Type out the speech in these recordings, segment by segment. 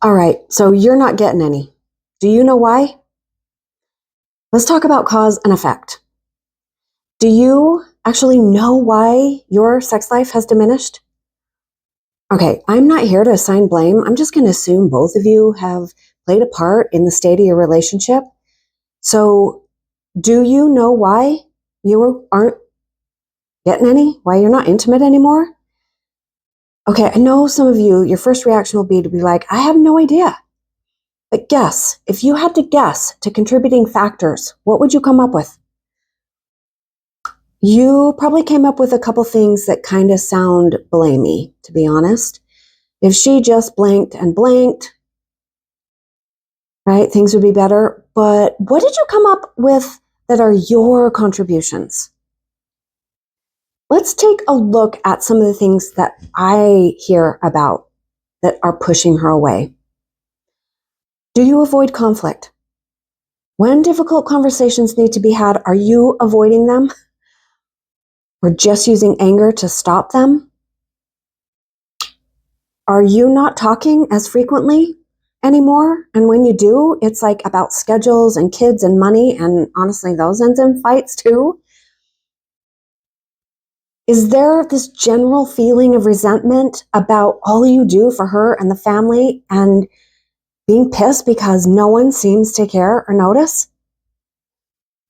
All right, so you're not getting any. Do you know why? Let's talk about cause and effect. Do you actually know why your sex life has diminished? Okay, I'm not here to assign blame. I'm just going to assume both of you have played a part in the state of your relationship. So, do you know why you aren't getting any? Why you're not intimate anymore? Okay, I know some of you, your first reaction will be to be like, I have no idea. But guess, if you had to guess to contributing factors, what would you come up with? You probably came up with a couple things that kind of sound blamey, to be honest. If she just blanked and blanked, right, things would be better. But what did you come up with that are your contributions? Let's take a look at some of the things that I hear about that are pushing her away. Do you avoid conflict? When difficult conversations need to be had, are you avoiding them? Or just using anger to stop them? Are you not talking as frequently anymore? And when you do, it's like about schedules and kids and money, and honestly, those ends in fights too. Is there this general feeling of resentment about all you do for her and the family and being pissed because no one seems to care or notice?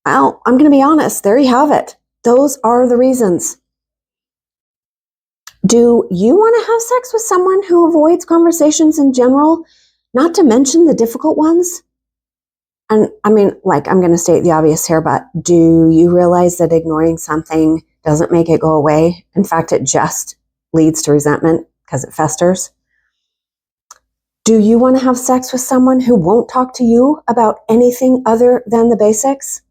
Well, I'm going to be honest. There you have it. Those are the reasons. Do you want to have sex with someone who avoids conversations in general, not to mention the difficult ones? And I mean, like, I'm going to state the obvious here, but do you realize that ignoring something doesn't make it go away? In fact, it just leads to resentment because it festers. Do you want to have sex with someone who won't talk to you about anything other than the basics?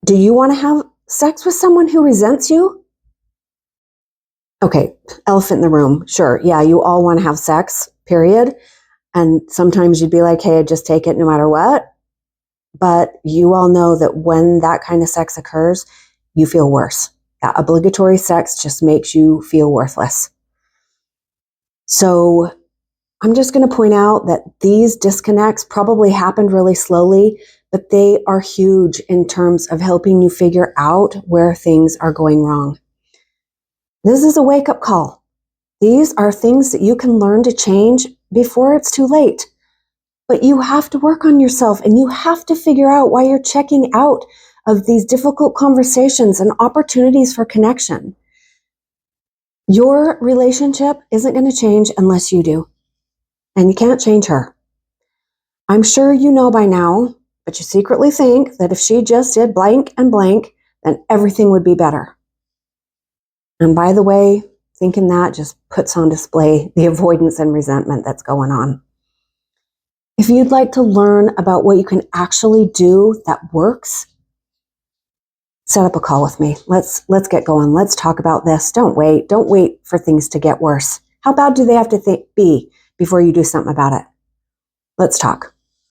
Do you want to have sex with someone who resents you? Okay, elephant in the room. Sure, yeah, you all want to have sex, period. And sometimes you'd be like, hey, I'd just take it no matter what. But you all know that when that kind of sex occurs, you feel worse. That obligatory sex just makes you feel worthless. So I'm just going to point out that these disconnects probably happened really slowly, but they are huge in terms of helping you figure out where things are going wrong. This is a wake-up call. These are things that you can learn to change before it's too late. But you have to work on yourself, and you have to figure out why you're checking out of these difficult conversations and opportunities for connection. Your relationship isn't going to change unless you do. And you can't change her. I'm sure you know by now, but you secretly think that if she just did blank and blank, then everything would be better. And by the way, thinking that just puts on display the avoidance and resentment that's going on. If you'd like to learn about what you can actually do that works, set up a call with me. Let's get going. Let's talk about this. Don't wait. Don't wait for things to get worse. How bad do they have to be before you do something about it? Let's talk.